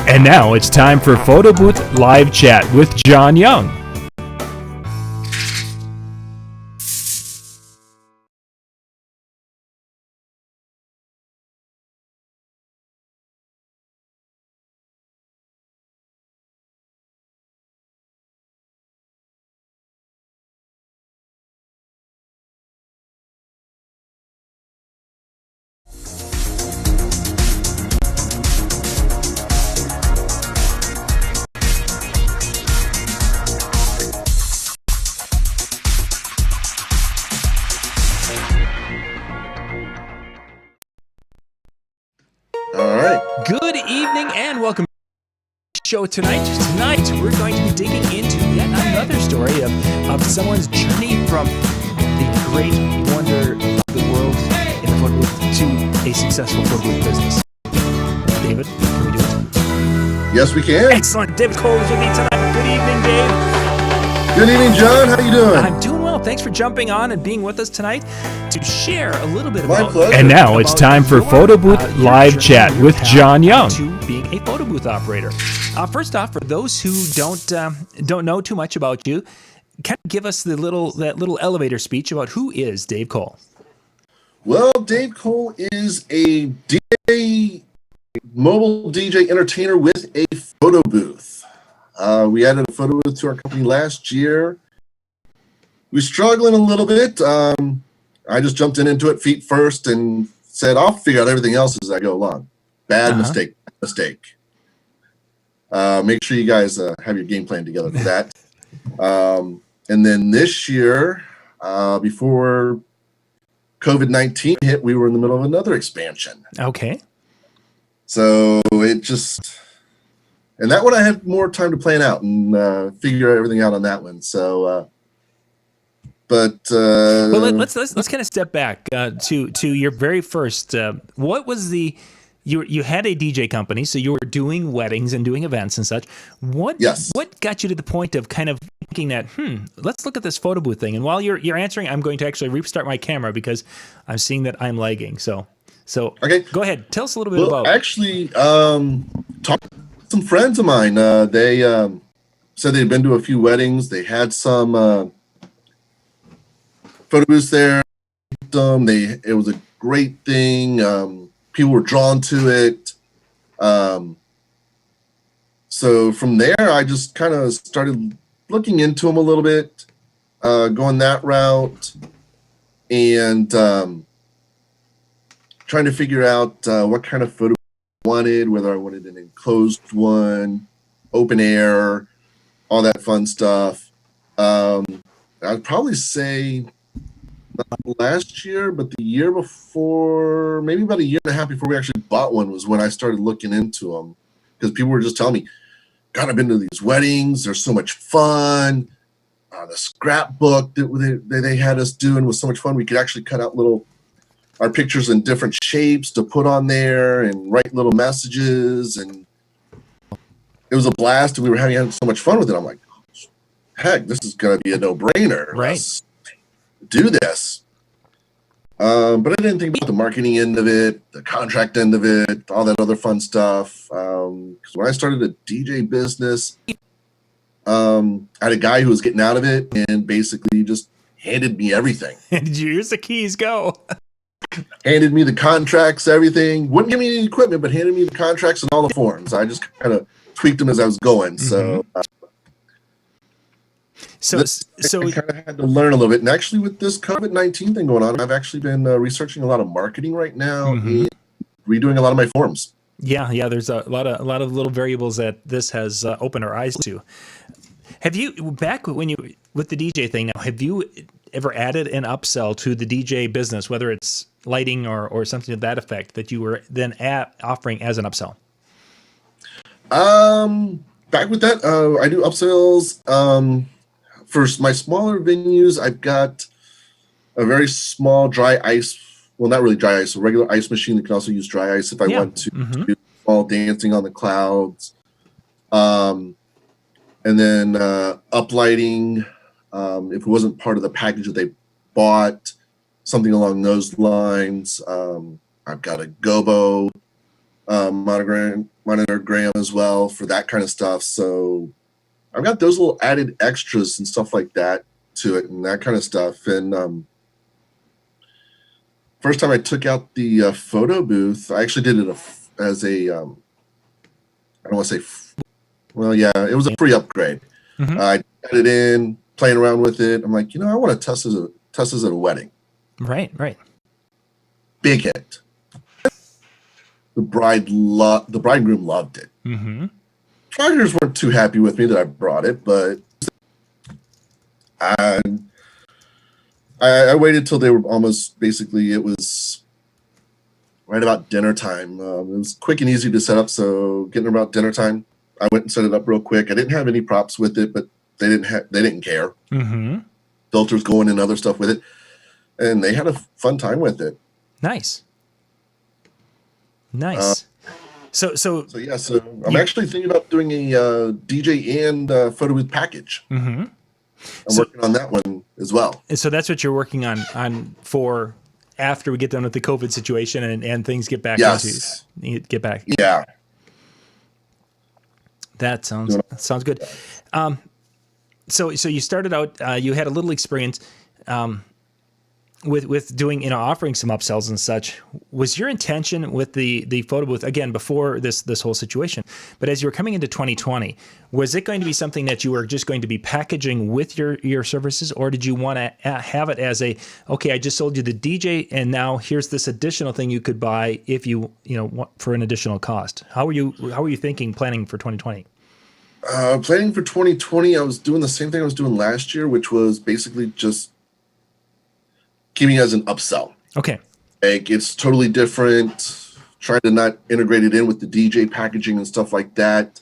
And now it's time for Photo Booth Live Chat with John Young. Good evening and welcome to the show tonight. Tonight we're going to be digging into yet another story of someone's journey from the great wonder of the world in the photo booth to a successful photo booth business. David, can we do it? Yes, we can. Excellent. David Cole is with me tonight. Good evening, Dave. Good evening, John. How you doing? I'm doing well. Thanks for jumping on and being with us tonight to share a little bit about. My pleasure. And now it's time for Photo Booth Live Chat with John Young. To being a photo booth operator. First off, for those who don't know too much about you, kind of give us that little elevator speech about who is Dave Cole. Well, Dave Cole is a DJ, mobile DJ entertainer with a photo booth. We added a photo booth to our company last year. We're struggling a little bit. I just jumped into it feet first and said, I'll figure out everything else as I go along. Bad mistake. Make sure you guys have your game plan together for that. And then this year, before COVID-19 hit, we were in the middle of another expansion. Okay. So it just, and that one I had more time to plan out and figure everything out on that one. So, well, let's kind of step back to your very first. What was the you had a DJ company, so you were doing weddings and doing events and such. What got you to the point of kind of thinking that let's look at this photo booth thing? And while you're answering, I'm going to actually restart my camera because I'm seeing that I'm lagging. So okay, go ahead, tell us a little bit about. Actually, talked to some friends of mine. They said they'd been to a few weddings. They had some photo booths there. It was a great thing. People were drawn to it. So from there, I just kind of started looking into them a little bit, going that route, and trying to figure out what kind of photo I wanted, whether I wanted an enclosed one, open air, all that fun stuff. I'd probably say not last year, but the year before, maybe about a year and a half before we actually bought one, was when I started looking into them, because people were just telling me, God, I've been to these weddings. They're so much fun. The scrapbook that they had us doing was so much fun. We could actually cut out our pictures in different shapes to put on there and write little messages. And it was a blast. And we were having so much fun with it. I'm like, heck, this is going to be a no-brainer. Right. Let's do this. But I didn't think about the marketing end of it, the contract end of it, all that other fun stuff. Because when I started a DJ business, I had a guy who was getting out of it and basically just handed me everything. Here's the keys, go. Handed me the contracts, everything. Wouldn't give me any equipment, but handed me the contracts and all the forms. I just kind of tweaked them as I was going. Mm-hmm. So I kind of had to learn a little bit. And actually, with this COVID-19 thing going on, I've actually been researching a lot of marketing right now and redoing a lot of my forms. Yeah. There's a lot of little variables that this has opened our eyes to. Have you, back when you with the DJ thing now, have you ever added an upsell to the DJ business, whether it's lighting or something to that effect, that you were then offering as an upsell? Back with that, I do upsells. For my smaller venues, I've got a very small dry ice. Well, not really dry ice, a regular ice machine that can also use dry ice if I want to do small dancing on the clouds. And then uplighting, if it wasn't part of the package that they bought, something along those lines. I've got a gobo monogram as well for that kind of stuff. So I've got those little added extras and stuff like that to it and that kind of stuff. And first time I took out the photo booth, I actually did it as a, I don't want to say, well, yeah, it was a free upgrade. Mm-hmm. I added it in, playing around with it. I'm like, I want to test this at a wedding. Right. Big hit. The bridegroom loved it. Mm-hmm. Photographers weren't too happy with me that I brought it, but I waited till they were almost, basically it was right about dinner time. It was quick and easy to set up, so getting about dinner time, I went and set it up real quick. I didn't have any props with it, but they didn't care. Mm-hmm. Filters going and other stuff with it, and they had a fun time with it. Nice. So I'm actually thinking about doing a DJ and photo booth package. Mm-hmm. I'm working on that one as well. So that's what you're working on for after we get done with the COVID situation and things get back get back. Yeah. That sounds good. So you started out, you had a little experience with doing, offering some upsells and such. Was your intention with the photo booth, again, before this whole situation, but as you were coming into 2020, was it going to be something that you were just going to be packaging with your services, or did you want to have it as okay, I just sold you the DJ and now here's this additional thing you could buy if you for an additional cost? How were you planning for 2020? Planning for 2020, I was doing the same thing I was doing last year, which was basically just keeping it as an upsell. Okay. Like, it's totally different. Trying to not integrate it in with the DJ packaging and stuff like that.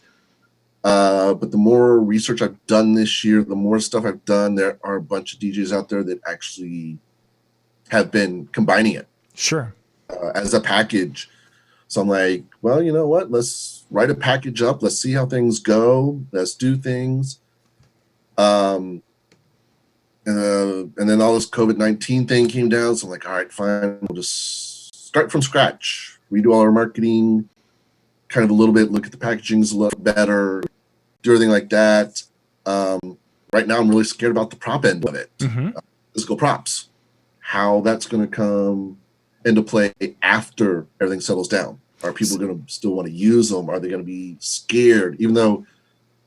But the more research I've done this year, the more stuff I've done, there are a bunch of DJs out there that actually have been combining it. Sure. As a package. So I'm like, well, you know what? Let's write a package up. Let's see how things go. Let's do things. And then all this COVID-19 thing came down. So I'm like, all right, fine. We'll just start from scratch, redo all our marketing, kind of a little bit, look at the packagings a little better, do everything like that. Right now, I'm really scared about the prop end of it. Mm-hmm. Physical props, how that's going to come into play after everything settles down. Are people going to still want to use them? Are they going to be scared? Even though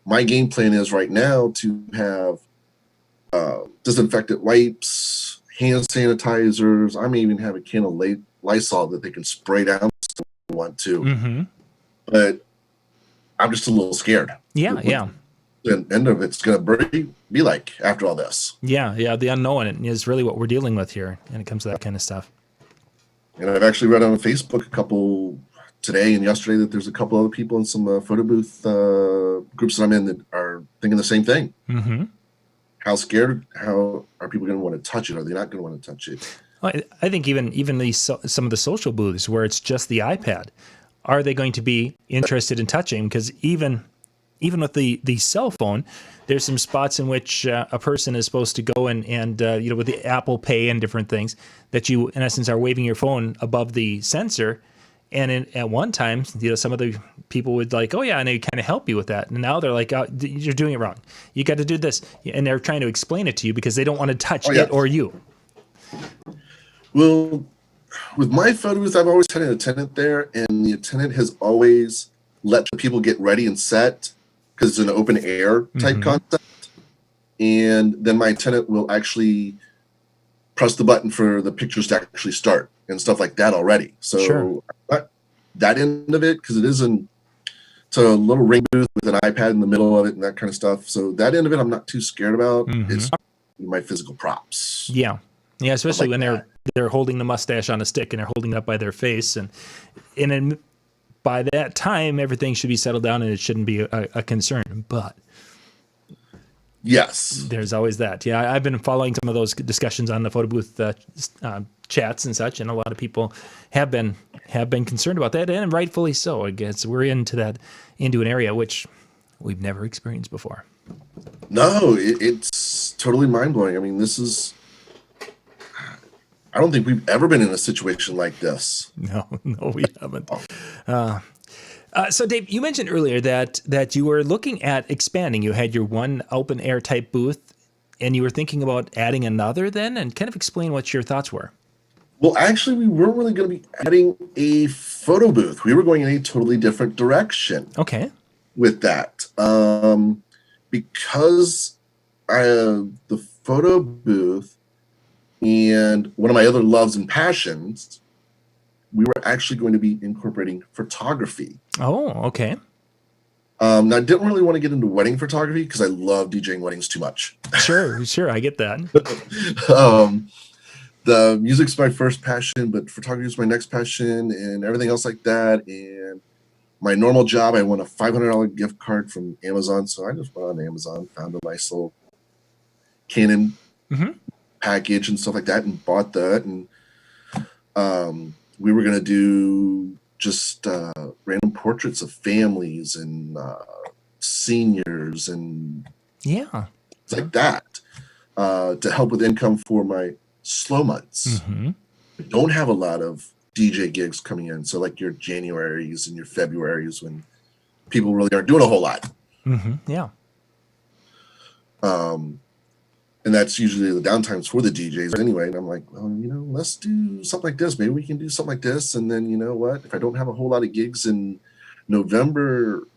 my game plan is right now to have disinfectant wipes, hand sanitizers. I may even have a can of Lysol that they can spray down if they want to. Mm-hmm. But I'm just a little scared. Yeah. The end of it's going to be like after all this. Yeah. The unknown is really what we're dealing with here when it comes to that kind of stuff. And I've actually read on Facebook a couple today and yesterday that there's a couple other people in some photo booth groups that I'm in that are thinking the same thing. Mm-hmm. How scared? How are people going to want to touch it? Are they not going to want to touch it? I think even some of the social booths where it's just the iPad, are they going to be interested in touching? Because even with the cell phone, there's some spots in which a person is supposed to go and with the Apple Pay and different things that you in essence are waving your phone above the sensor. And at one time, some of the people would like, oh yeah, and they kind of help you with that. And now they're like, oh, you're doing it wrong. You got to do this, and they're trying to explain it to you because they don't want to touch it or you. Well, with my photos, I've always had an attendant there, and the attendant has always let people get ready and set because it's an open air type concept. And then my attendant will actually press the button for the pictures to actually start and stuff like that already. So sure. That end of it, because it's a little ring booth with an iPad in the middle of it and that kind of stuff. So that end of it, I'm not too scared about. It's my physical props. Yeah, especially when they're holding the mustache on a stick and they're holding it up by their face, and then by that time everything should be settled down and it shouldn't be a concern. But yes, there's always that. Yeah, I've been following some of those discussions on the photo booth chats and such, and a lot of people have been concerned about that, and rightfully so. I guess we're into an area which we've never experienced before. No, it's totally mind-blowing. I mean, I don't think we've ever been in a situation like this. No, we haven't. So Dave, you mentioned earlier that you were looking at expanding. You had your one open air type booth, and you were thinking about adding another then, and kind of explain what your thoughts were. Well, actually, we weren't really going to be adding a photo booth. We were going in a totally different direction. Okay. With that, because the photo booth and one of my other loves and passions, we were actually going to be incorporating photography. Oh, okay. Now, I didn't really want to get into wedding photography because I love DJing weddings too much. Sure, I get that. The music's my first passion, but photography is my next passion and everything else like that. And my normal job, I won a $500 gift card from Amazon. So I just went on Amazon, found a nice little Canon package and stuff like that and bought that. And we were going to do just random portraits of families and seniors and things like that to help with income for my slow months. I don't have a lot of DJ gigs coming in. So like your Januaries and your Februaries when people really aren't doing a whole lot. Yeah. And that's usually the downtimes for the DJs anyway. And I'm like, well, let's do something like this. Maybe we can do something like this. And then, you know what? If I don't have a whole lot of gigs in November,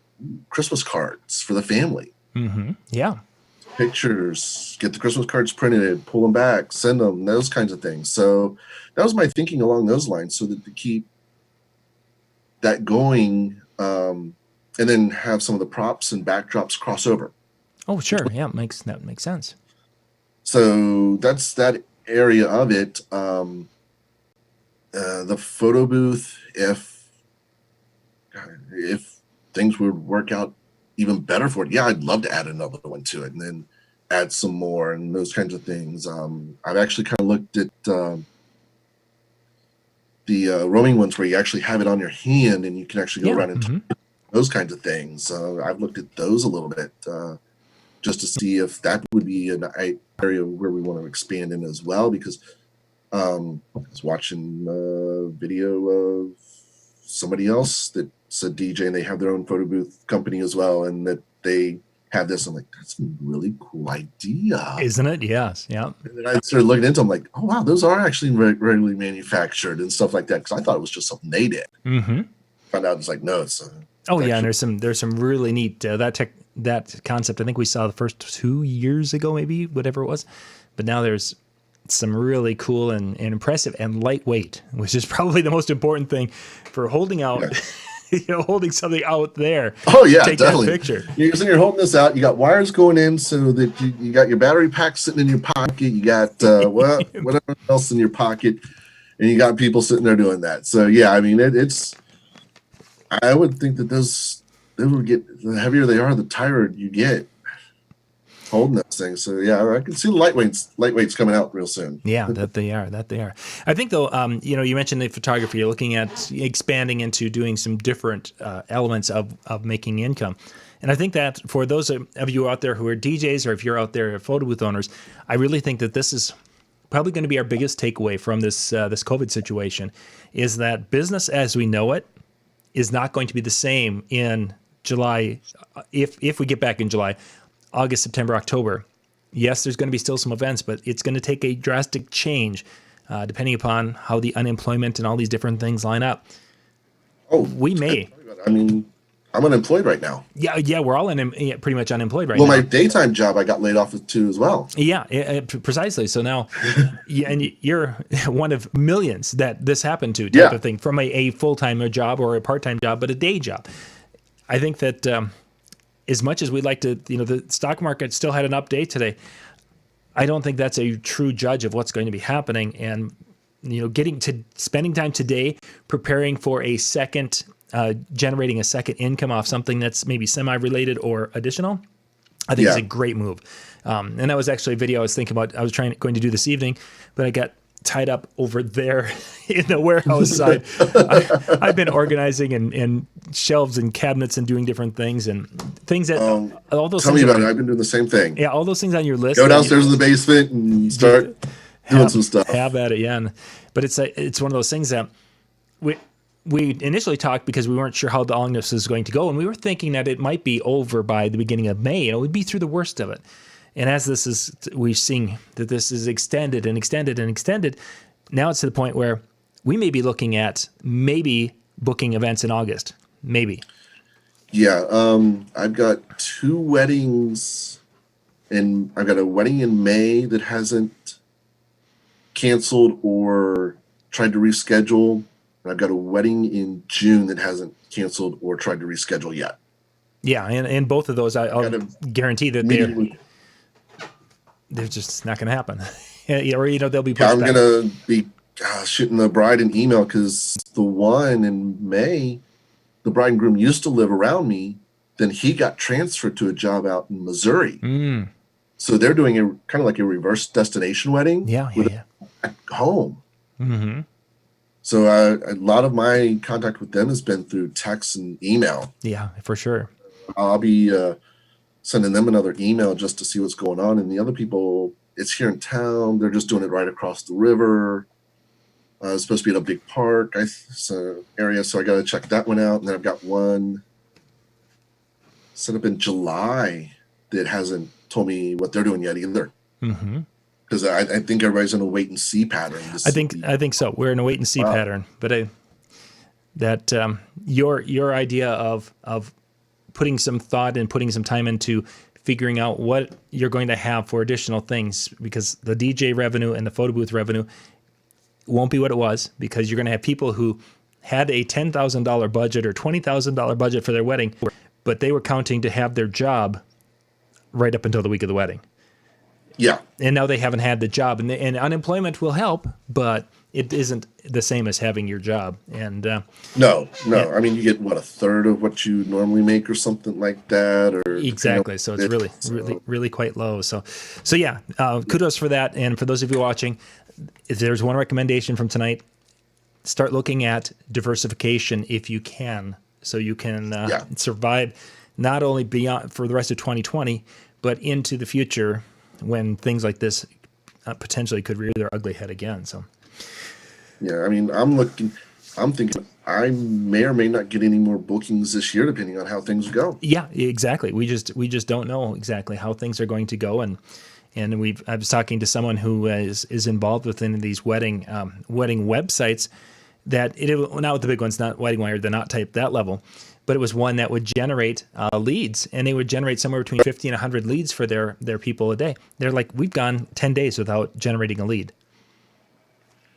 Christmas cards for the family. Yeah. Pictures, get the Christmas cards printed, pull them back, send them, those kinds of things. So that was my thinking along those lines, so that to keep that going, and then have some of the props and backdrops cross over. Oh, sure. Yeah, that makes sense. So that's that area of it. The photo booth, if things would work out even better for it, I'd love to add another one to it and then add some more and those kinds of things. I've actually kind of looked at the roaming ones where you actually have it on your hand and you can actually go around and those kinds of things. I've looked at those a little bit just to see if that would be an area where we want to expand in as well, because I was watching a video of somebody else that said DJ and they have their own photo booth company as well, and that they have this. I'm like, that's a really cool idea, isn't it? Yes. Yeah. And then I started looking into them, like, oh wow, those are actually regularly manufactured and stuff like that, because I thought it was just something they did. Found out it's like, no, it's and there's some really neat that concept. I think we saw the first 2 years ago, maybe, whatever it was, but now there's some really cool and impressive and lightweight, which is probably the most important thing for holding out. Holding something out there. Oh yeah, take definitely. That picture. You're holding this out. You got wires going in, so that you got your battery pack sitting in your pocket. You got whatever else in your pocket, and you got people sitting there doing that. So yeah, I mean, it's. I would think that those would get, the heavier they are, the tired you get holding those things. So yeah, I can see the lightweights coming out real soon. Yeah, that they are. I think though, you mentioned the photography. You're looking at expanding into doing some different elements of making income. And I think that for those of you out there who are DJs, or if you're out there photo booth owners, I really think that this is probably going to be our biggest takeaway from this COVID situation, is that business as we know it is not going to be the same in July. If we get back in July, August, September, October, yes, there's going to be still some events, but it's going to take a drastic change depending upon how the unemployment and all these different things line up. Oh, we may. I mean, I'm unemployed right now. Yeah, we're all pretty much unemployed right now. Well, my daytime job, I got laid off too as well. Yeah, precisely. So now, and you're one of millions that this happened to, type of thing, from a full-time job or a part-time job, but a day job. I think that as much as we'd like to, the stock market still had an update today. I don't think that's a true judge of what's going to be happening. And, spending time today preparing for a second, generating a second income off something that's maybe semi-related or additional, I think is a great move. And that was actually a video I was thinking about. I was going to do this evening, but I got tied up over there in the warehouse side. I've been organizing and shelves and cabinets and doing different things and things that all those. Tell me about it. I've been doing the same thing. Yeah, all those things on your list. Go downstairs in the basement and start doing some stuff. Have at it, yeah. But it's one of those things that we initially talked because we weren't sure how long this was going to go, and we were thinking that it might be over by the beginning of May, and it would be through the worst of it. And as we're seeing that this is extended and extended and extended. Now it's to the point where we may be looking at maybe booking events in August, maybe. Yeah, I've got 2 weddings, and I've got a wedding in May that hasn't canceled or tried to reschedule. And I've got a wedding in June that hasn't canceled or tried to reschedule yet. Yeah, and both of those, I'll guarantee that they're just not going to happen. Or, they'll be pushed I'm back. going to be shooting the bride an email because the one in May, the bride and groom used to live around me. Then he got transferred to a job out in Missouri. So they're doing a kind of like a reverse destination wedding. Yeah. At home. Mm-hmm. So a lot of my contact with them has been through text and email. Yeah, for sure. I'll be sending them another email just to see what's going on. And the other people, it's here in town. They're just doing it right across the river. It's supposed to be at a big park area, so I got to check that one out. And then I've got one set up in July that hasn't told me what they're doing yet either. Mm-hmm. Because I think everybody's in a wait and see pattern. I think so. We're in a wait and see pattern. But your idea of putting some thought and putting some time into figuring out what you're going to have for additional things, because the DJ revenue and the photo booth revenue won't be what it was, because you're going to have people who had a $10,000 budget or $20,000 budget for their wedding, but they were counting to have their job right up until the week of the wedding. Yeah. And now they haven't had the job, and it isn't the same as having your job. And no. Yeah. I mean, you get a third of what you normally make or something like that, or exactly. So it's really quite low. So yeah, kudos for that. And for those of you watching, if there's one recommendation from tonight, start looking at diversification if you can, so you can survive not only beyond for the rest of 2020, but into the future when things like this potentially could rear their ugly head again. So. Yeah, I mean, I'm thinking I may or may not get any more bookings this year, depending on how things go. Yeah, exactly. We just don't know exactly how things are going to go, and I was talking to someone who is involved within these wedding websites, that not with the big ones, not Wedding Wire, they're not typed that level, but it was one that would generate leads, and they would generate somewhere between 50 and 100 leads for their people a day. They're like, we've gone 10 days without generating a lead.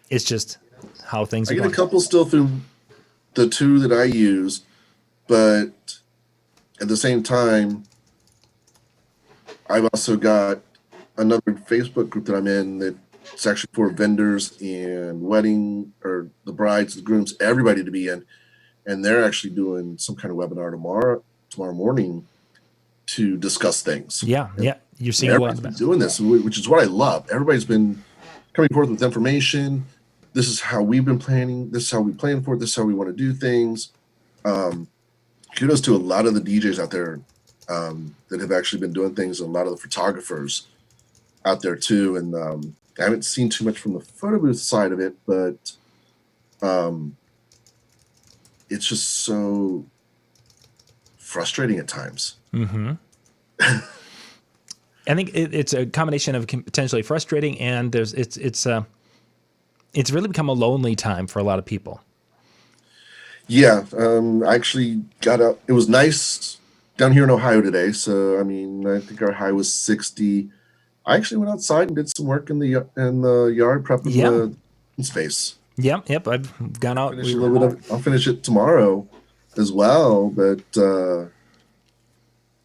It's just how things are I get going. a couple still through the 2 that I use, but at the same time, I've also got another Facebook group that I'm in that's actually for vendors and wedding, or the brides, the grooms, everybody to be in. And they're actually doing some kind of webinar tomorrow morning to discuss things. Yeah. You're seeing a lot of that. Doing this, which is what I love. Everybody's been coming forth with information. This is how we've been planning. This is how we plan for it. This is how we want to do things. Kudos to a lot of the DJs out there that have actually been doing things, and a lot of the photographers out there too. And I haven't seen too much from the photo booth side of it, but it's just so frustrating at times. Mm-hmm. I think it's a combination of potentially frustrating, and it's really become a lonely time for a lot of people. Yeah, I actually got out. It was nice down here in Ohio today. So I mean, I think our high was 60. I actually went outside and did some work in the yard, prepping the space. Yep. I've gone out. I'll finish it tomorrow as well, but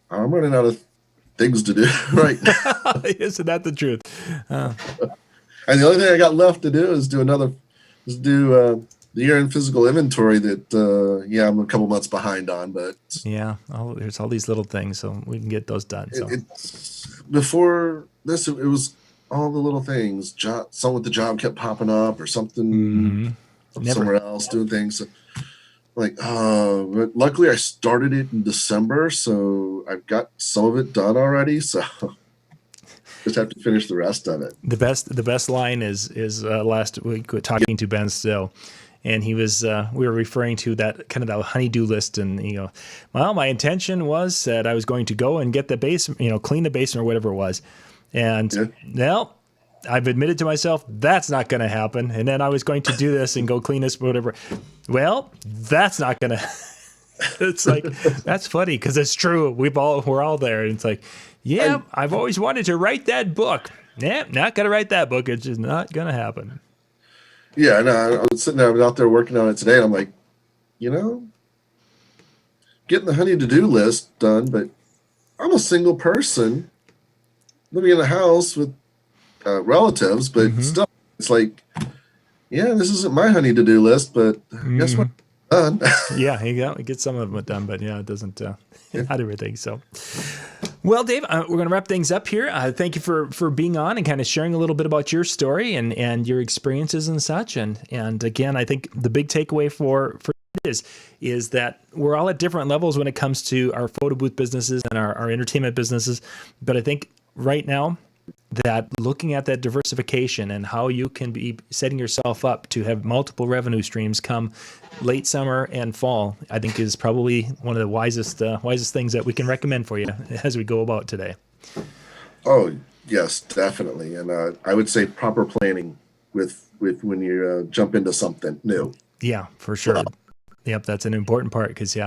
I'm running out of things to do right now. Isn't that the truth? And the only thing I got left to do is do the year-end physical inventory that I'm a couple months behind on, but there's all these little things, so we can get those done. So before this, it was all the little things. Someone with the job kept popping up, or something somewhere else doing things. So, but luckily I started it in December, so I've got some of it done already. So just have to finish the rest of it. The best line is last week talking to Ben Still, and he was we were referring to that kind of the honeydew list, and well, my intention was that I was going to go and get the basement, clean the basement or whatever it was, and well, I've admitted to myself that's not going to happen, and then I was going to do this and go clean this whatever. Well, that's not going to. It's like, that's funny because it's true. We're all there, and it's like, yeah, I've always wanted to write that book. Yeah, not gonna write that book. It's just not gonna happen. Yeah, no, I was sitting there, I was out there working on it today, and I'm like, getting the honey-to-do list done, but I'm a single person living in a house with relatives, but still, it's like, yeah, this isn't my honey-to-do list, but guess what? Done. Yeah, you get some of them done, but yeah, it doesn't not everything. So, well, Dave, we're going to wrap things up here. Thank you for being on and kind of sharing a little bit about your story and your experiences and such. And again, I think the big takeaway for is that we're all at different levels when it comes to our photo booth businesses and our entertainment businesses. But I think right now, that looking at that diversification and how you can be setting yourself up to have multiple revenue streams come late summer and fall, I think is probably one of the wisest things that we can recommend for you as we go about today. Oh, yes, definitely. And I would say proper planning with when you jump into something new. Yeah, for sure. Yep, that's an important part because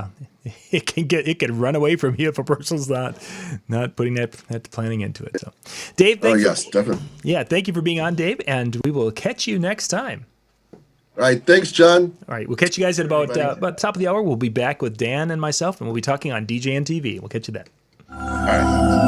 it can run away from you if a person's not putting that planning into it. So, Dave, definitely. Yeah, thank you for being on, Dave, and we will catch you next time. All right, thanks, John. All right, we'll catch you guys at about top of the hour. We'll be back with Dan and myself, and we'll be talking on DJ and TV. We'll catch you then. All right.